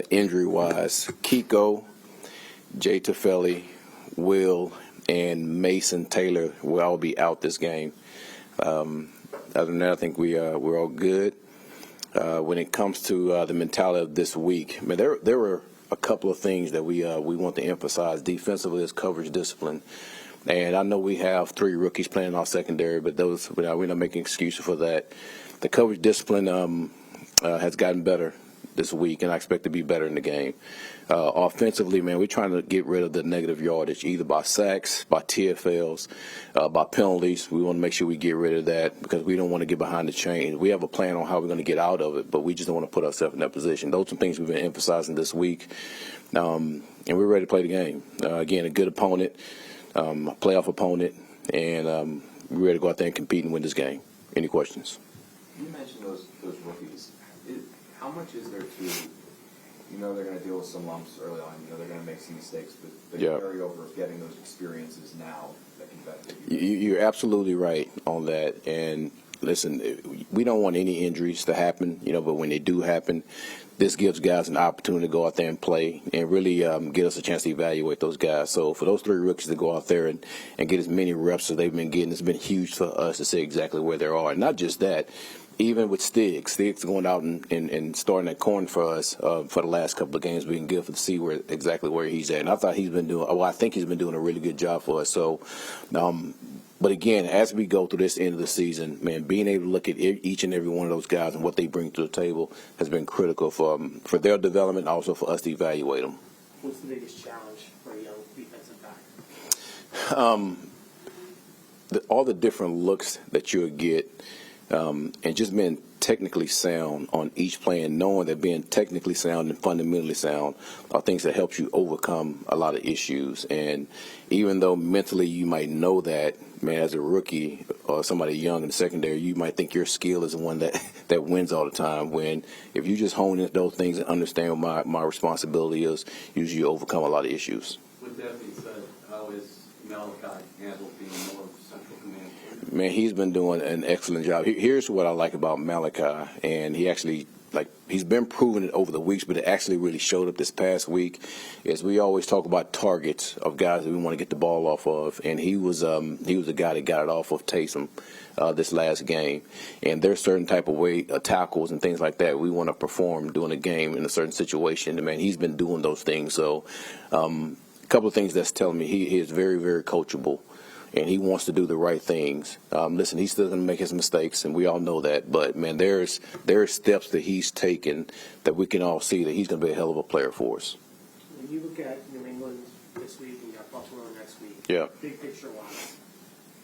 injury-wise. Kiko, Jay Tefeli, Will, and Mason Taylor will all be out this game. Other than that, I think we're all good. When it comes to the mentality of this week, I mean, there were a couple of things that we want to emphasize. Defensively is coverage discipline. And I know we have 3 rookies playing our secondary, but we're not making excuses for that. The coverage discipline has gotten better this week, and I expect to be better in the game. Offensively, man, we're trying to get rid of the negative yardage, either by sacks, by TFLs, by penalties. We want to make sure we get rid of that because we don't want to get behind the chain. We have a plan on how we're going to get out of it, but we just don't want to put ourselves in that position. Those are things we've been emphasizing this week, and we're ready to play the game. Again, a good opponent, a playoff opponent, and we're ready to go out there and compete and win this game. Any questions? You mentioned those rookies. How much is there to, they're going to deal with some lumps early on, they're going to make some mistakes, but the carryover of getting those experiences now that can benefit you? You're absolutely right on that. And listen, we don't want any injuries to happen, but when they do happen, this gives guys an opportunity to go out there and play and really get us a chance to evaluate those guys. So for those 3 rookies to go out there and get as many reps as they've been getting, it's been huge for us to see exactly where they are. And not just that, even with Stiggs going out and starting that corner for us for the last couple of games, we can get to see exactly where he's at. And I think he's been doing a really good job for us. So, but again, as we go through this end of the season, man, being able to look at each and every one of those guys and what they bring to the table has been critical for their development, and also for us to evaluate them. What's the biggest challenge for a young defensive back? All the different looks that you'll get. And just being technically sound on each play, and knowing that being technically sound and fundamentally sound are things that help you overcome a lot of issues. And even though mentally you might know that, man, as a rookie or somebody young in the secondary, you might think your skill is the one that wins all the time. When if you just hone in those things and understand what my responsibility is, usually you overcome a lot of issues. With that being said, how is Malachi handled being more central command? Man, he's been doing an excellent job. Here's what I like about Malachi, and he's been proving it over the weeks, but it actually really showed up this past week. Is we always talk about targets of guys that we want to get the ball off of, and he was the guy that got it off of Taysom this last game. And there's certain type of tackles and things like that we want to perform during a game in a certain situation. And man, he's been doing those things. So a couple of things that's telling me he is very, very coachable. And he wants to do the right things. Listen, he's still going to make his mistakes, and we all know that. But, man, there's steps that he's taken that we can all see that he's going to be a hell of a player for us. When you look at New England this week and you got Buffalo next week, big picture-wise,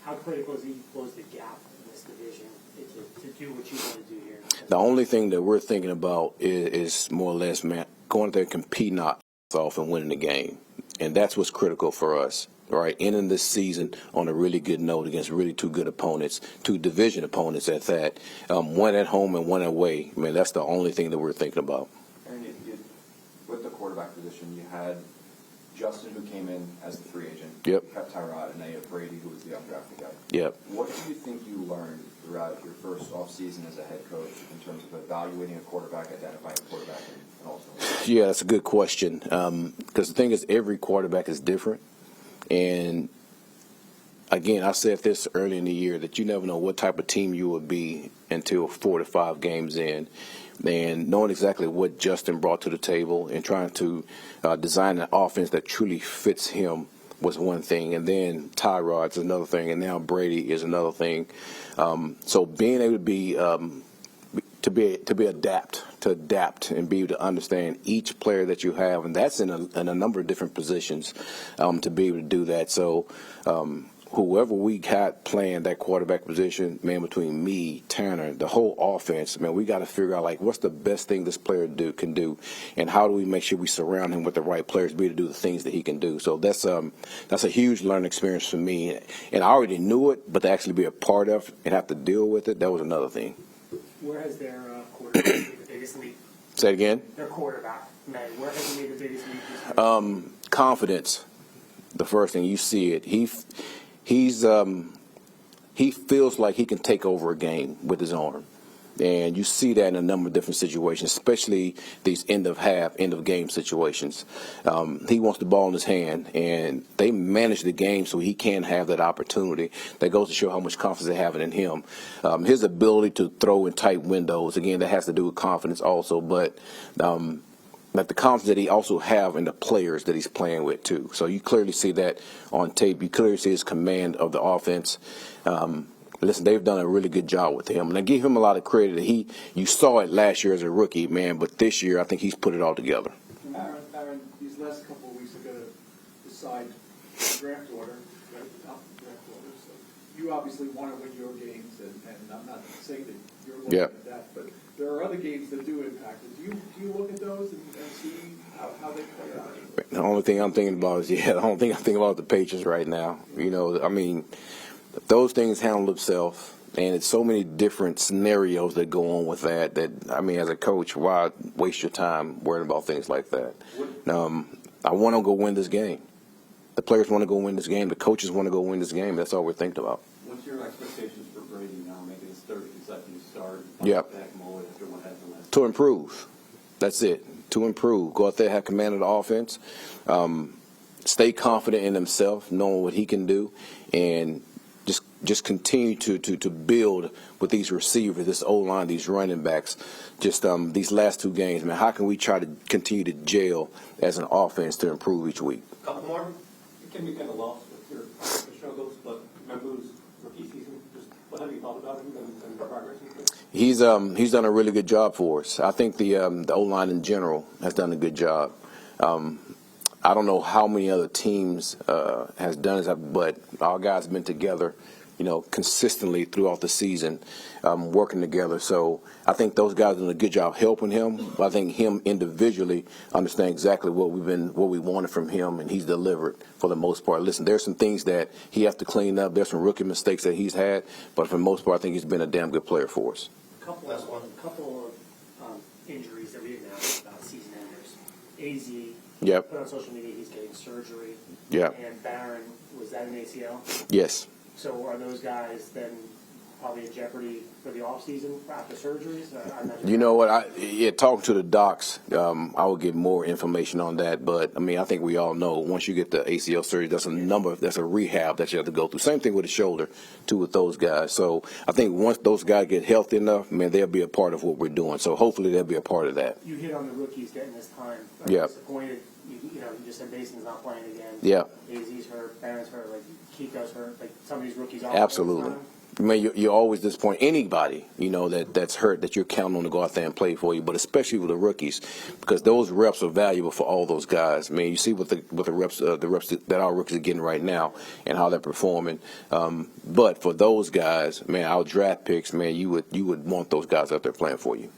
how critical is he to close the gap in this division to do what you want to do here? The only thing that we're thinking about is more or less, man, going out there and competing off and winning the game. And that's what's critical for us. Right, ending this season on a really good note against really 2 good opponents, 2 division opponents at that, one at home and one away. Man, that's the only thing that we're thinking about. And with the quarterback position, you had Justin, who came in as the free agent. Yep. You kept Tyrod, and now you have Brady, who was the undrafted guy. Yep. What do you think you learned throughout your first offseason as a head coach in terms of evaluating a quarterback, identifying a quarterback, and ultimately? Yeah, that's a good question. Because the thing is, every quarterback is different. And, again, I said this early in the year that you never know what type of team you will be until 4 to 5 games in. And knowing exactly what Justin brought to the table and trying to design an offense that truly fits him was one thing. And then Tyrod's another thing. And now Brady is another thing. So being able to be to adapt and be able to understand each player that you have, and that's in a number of different positions, to be able to do that. So whoever we got playing that quarterback position, man, between me, Tanner, the whole offense, man, we got to figure out, like, what's the best thing this player can do, and how do we make sure we surround him with the right players to be able to do the things that he can do. So that's a huge learning experience for me. And I already knew it, but to actually be a part of and have to deal with it, that was another thing. Where has their quarterback made the biggest leap? Say it again? Their quarterback, man, where has he made the biggest leap? Confidence. The first thing you see it. He feels like he can take over a game with his arm. And you see that in a number of different situations, especially these end of game situations. He wants the ball in his hand, and they manage the game so he can have that opportunity. That goes to show how much confidence they have in him. His ability to throw in tight windows, again, that has to do with confidence also, but the confidence that he also have in the players that he's playing with too. So you clearly see that on tape. You clearly see his command of the offense. Listen, they've done a really good job with him, and I give him a lot of credit. You saw it last year as a rookie, man, but this year I think he's put it all together. Aaron, these last couple of weeks are going to decide the draft order, right? The top of the draft order. So you obviously want to win your games, and I'm not saying that you're looking at that, but there are other games that do impact it. Do you look at those and see how they play out? The only thing I'm thinking about is the only thing I'm thinking about is the Patriots right now. You know, I mean, those things handle themselves, and it's so many different scenarios that go on with that. I mean, as a coach, why waste your time worrying about things like that? I want to go win this game. The players want to go win this game. The coaches want to go win this game. That's all we're thinking about. What's your expectations for Brady now, making his third consecutive start? Yep. After what happened last To improve. That's it. To improve. Go out there, have command of the offense. Stay confident in himself, knowing what he can do, and just continue to build with these receivers, this O-line, these running backs, just these last two games, man. How can we try to continue to gel as an offense to improve each week? A couple more. You can be kind of lost with your struggles, but remember his rookie season. Just what have you thought about him and the progress? He's done a really good job for us. I think the O-line in general has done a good job. I don't know how many other teams has done this, but our guys have been together, you know, consistently throughout the season, working together. So I think those guys have done a good job helping him. But I think him individually understands exactly what we wanted from him, and he's delivered for the most part. Listen, there's some things that he has to clean up. There's some rookie mistakes that he's had, but for the most part, I think he's been a damn good player for us. A couple of injuries that we didn't know about, season enders. AZ. Yep. Put on social media he's getting surgery. Yep. And Barron, was that an ACL? Yes. So are those guys then probably in jeopardy for the offseason after surgeries? I'm not sure. You know what? Talking to the docs, I will get more information on that. But I mean, I think we all know once you get the ACL surgery, that's a rehab that you have to go through. Same thing with the shoulder, too, with those guys. So I think once those guys get healthy enough, man, they'll be a part of what we're doing. So hopefully they'll be a part of that. You hit on the rookies getting this time. Yeah. Disappointed. You just said Mason's not playing again. Yeah. AZ's hurt. Barron's hurt. Like Kiko's hurt. Like some of these rookies are. Absolutely. I mean, you're always disappointed. Anybody, you know, that's hurt that you're counting on to go out there and play for you, but especially with the rookies, because those reps are valuable for all those guys. I mean, you see what the reps that our rookies are getting right now and how they're performing. But for those guys, man, our draft picks, man, you would want those guys out there playing for you.